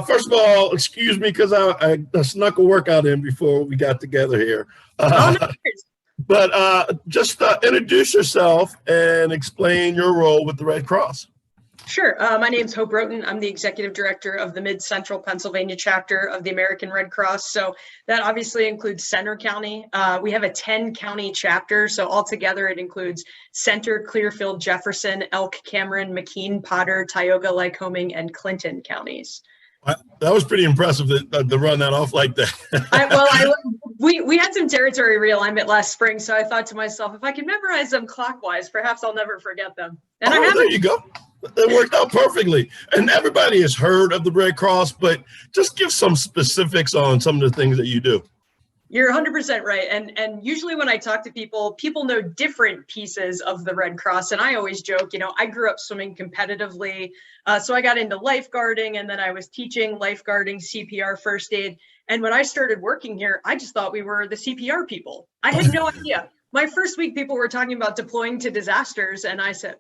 first of all, excuse me because I snuck a workout in before we got together here. Oh, no worries. But just introduce yourself and explain your role with the Red Cross. Sure. My name's Roaten. I'm the executive director of the Mid-Central Pennsylvania chapter of the American Red Cross. So that obviously includes Center County. We have a 10-county chapter. So altogether, it includes Center, Clearfield, Jefferson, Elk, Cameron, McKean, Potter, Tioga, Lycoming, and Clinton counties. That was pretty impressive to run that off like that. We had some territory realignment last spring, so I thought to myself, if I can memorize them clockwise, perhaps I'll never forget them. And there you go. It worked out perfectly. And everybody has heard of the Red Cross, but just give some specifics on some of the things that you do. You're 100% right. And usually when I talk to people, people know different pieces of the Red Cross. And I always joke, I grew up swimming competitively. So I got into lifeguarding, and then I was teaching lifeguarding, CPR, first aid. And when I started working here, I just thought we were the CPR people. I had no idea. My first week, people were talking about deploying to disasters. And I said,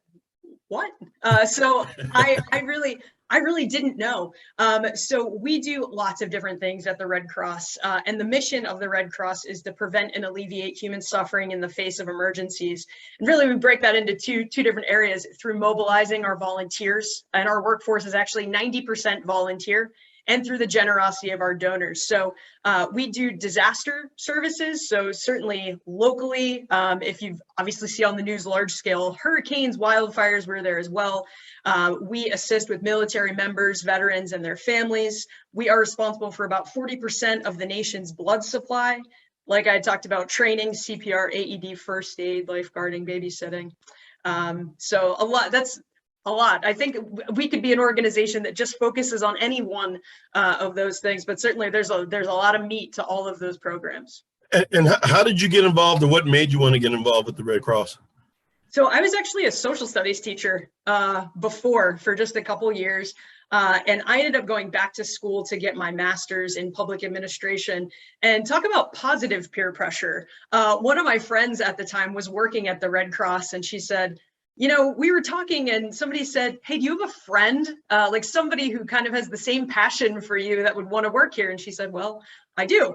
what? So I really didn't know. So we do lots of different things at the Red Cross. And the mission of the Red Cross is to prevent and alleviate human suffering in the face of emergencies. And really, we break that into two different areas through mobilizing our volunteers. And our workforce is actually 90% volunteer, and through the generosity of our donors. So we do disaster services. So certainly locally, if you've obviously see on the news, large scale hurricanes, wildfires, we're there as well. We assist with military members, veterans, and their families. We are responsible for about 40% of the nation's blood supply. Like I talked about, training, CPR, AED, first aid, lifeguarding, babysitting. So that's a lot. I think we could be an organization that just focuses on any one of those things, but certainly there's a lot of meat to all of those programs. And how did you get involved, or what made you want to get involved with the Red Cross? So I was actually a social studies teacher before for just a couple years. And I ended up going back to school to get my master's in public administration. And talk about positive peer pressure. One of my friends at the time was working at the Red Cross, and she said, we were talking and somebody said, hey, do you have a friend, like somebody who kind of has the same passion for you that would want to work here? And she said, well, I do.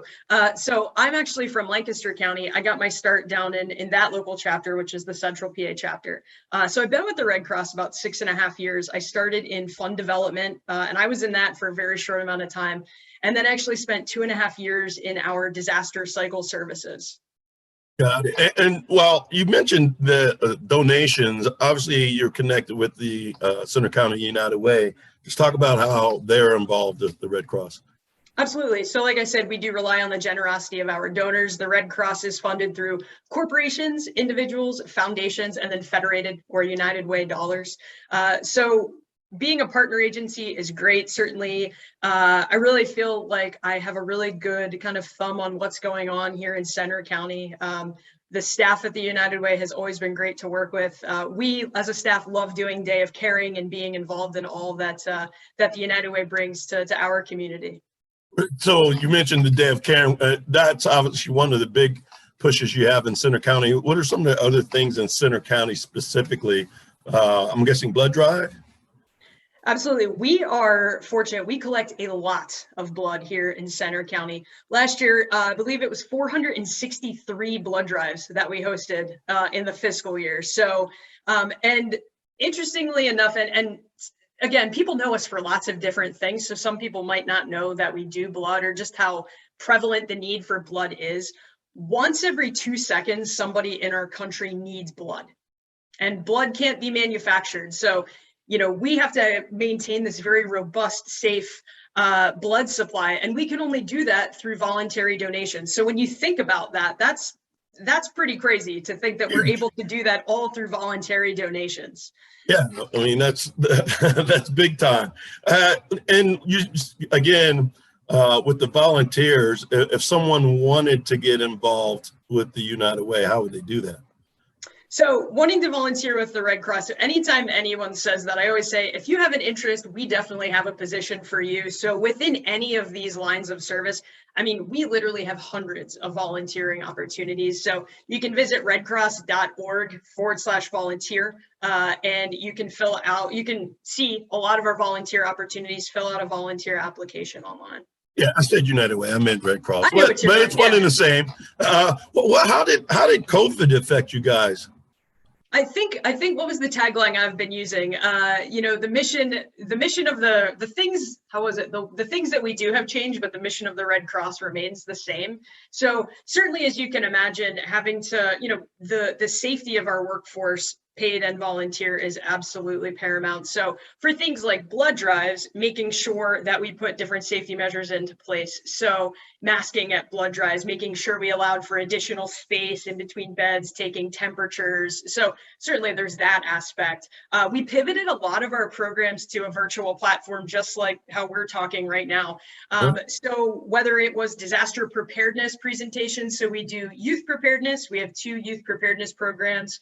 So I'm actually from Lancaster County. I got my start down in that local chapter, which is the Central PA chapter. So I've been with the Red Cross about 6.5 years. I started in fund development, and I was in that for a very short amount of time. And then actually spent 2.5 years in our disaster cycle services. Got it. And well, you mentioned the donations. Obviously, you're connected with the Center County United Way. Just talk about how they're involved with the Red Cross. Absolutely. So like I said, we do rely on the generosity of our donors. The Red Cross is funded through corporations, individuals, foundations, and then federated or United Way dollars. So being a partner agency is great. Certainly, I really feel like I have a really good kind of thumb on what's going on here in Center County. The staff at the United Way has always been great to work with. We, as a staff, love doing Day of Caring and being involved in all that that the United Way brings to our community. So you mentioned the Day of Caring. That's obviously one of the big pushes you have in Center County. What are some of the other things in Center County specifically? I'm guessing blood drive? Absolutely. We are fortunate. We collect a lot of blood here in Center County. Last year, I believe it was 463 blood drives that we hosted in the fiscal year. So, and interestingly enough, and again, people know us for lots of different things. So some people might not know that we do blood or just how prevalent the need for blood is. Once every 2 seconds, somebody in our country needs blood, and blood can't be manufactured. So we have to maintain this very robust, safe blood supply, and we can only do that through voluntary donations. So when you think about that, that's pretty crazy to think that we're able to do that all through voluntary donations. Yeah, I mean, that's big time. And you, again, with the volunteers, if someone wanted to get involved with the United Way, how would they do that? So wanting to volunteer with the Red Cross, so anytime anyone says that, I always say, if you have an interest, we definitely have a position for you. So within any of these lines of service, I mean, we literally have hundreds of volunteering opportunities. So you can visit redcross.org/volunteer, and you can you can see a lot of our volunteer opportunities, fill out a volunteer application online. Yeah, I said United Way. I meant Red Cross, I know but what you meant, it's one and the same. How did COVID affect you guys? I think what was the tagline I've been using? The mission of the things, how was it? The things that we do have changed, but the mission of the Red Cross remains the same. So certainly, as you can imagine, having to, the safety of our workforce, paid and volunteer, is absolutely paramount. So for things like blood drives, making sure that we put different safety measures into place. So masking at blood drives, making sure we allowed for additional space in between beds, taking temperatures. So certainly there's that aspect. We pivoted a lot of our programs to a virtual platform, just like how we're talking right now. So whether it was disaster preparedness presentations, so we do youth preparedness, we have 2 youth preparedness programs.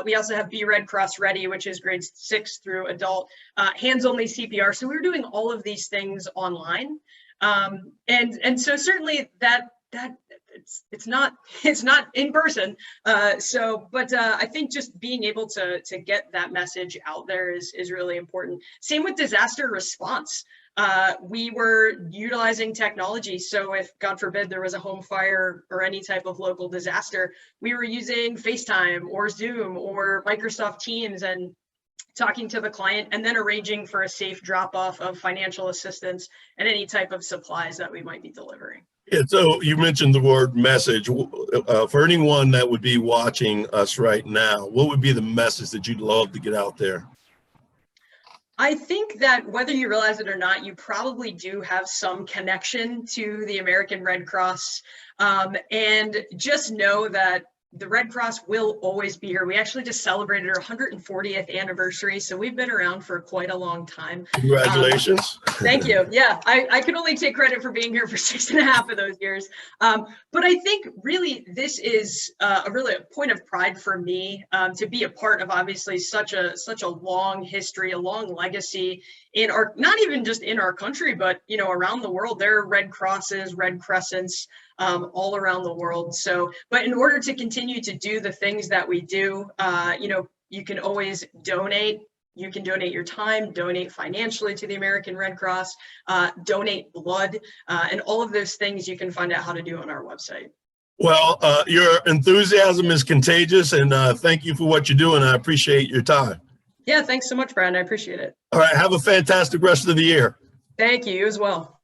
We also have Be Red Cross Ready, which is grades 6 through adult, hands-only CPR. So we're doing all of these things online. And so certainly that it's not in person. But I think just being able to get that message out there is really important. Same with disaster response. We were utilizing technology. So if, God forbid, there was a home fire or any type of local disaster, we were using FaceTime or Zoom or Microsoft Teams and talking to the client, and then arranging for a safe drop-off of financial assistance and any type of supplies that we might be delivering. Yeah, so you mentioned the word message. For anyone that would be watching us right now, what would be the message that you'd love to get out there? I think that whether you realize it or not, you probably do have some connection to the American Red Cross, and just know that the Red Cross will always be here. We actually just celebrated our 140th anniversary, so we've been around for quite a long time. Congratulations. Thank you. Yeah, I can only take credit for being here for 6.5 of those years. But I think really this is a point of pride for me, to be a part of obviously such a long history, a long legacy in our, not even just in our country, but around the world. There are Red Crosses, Red Crescents, all around the world. So, but in order to continue to do the things that we do, you can always donate. You can donate your time, donate financially to the American Red Cross, donate blood, and all of those things you can find out how to do on our website. Well, your enthusiasm is contagious, and thank you for what you're doing. I appreciate your time. Yeah, thanks so much, Brad. I appreciate it. All right, have a fantastic rest of the year. Thank you, you as well.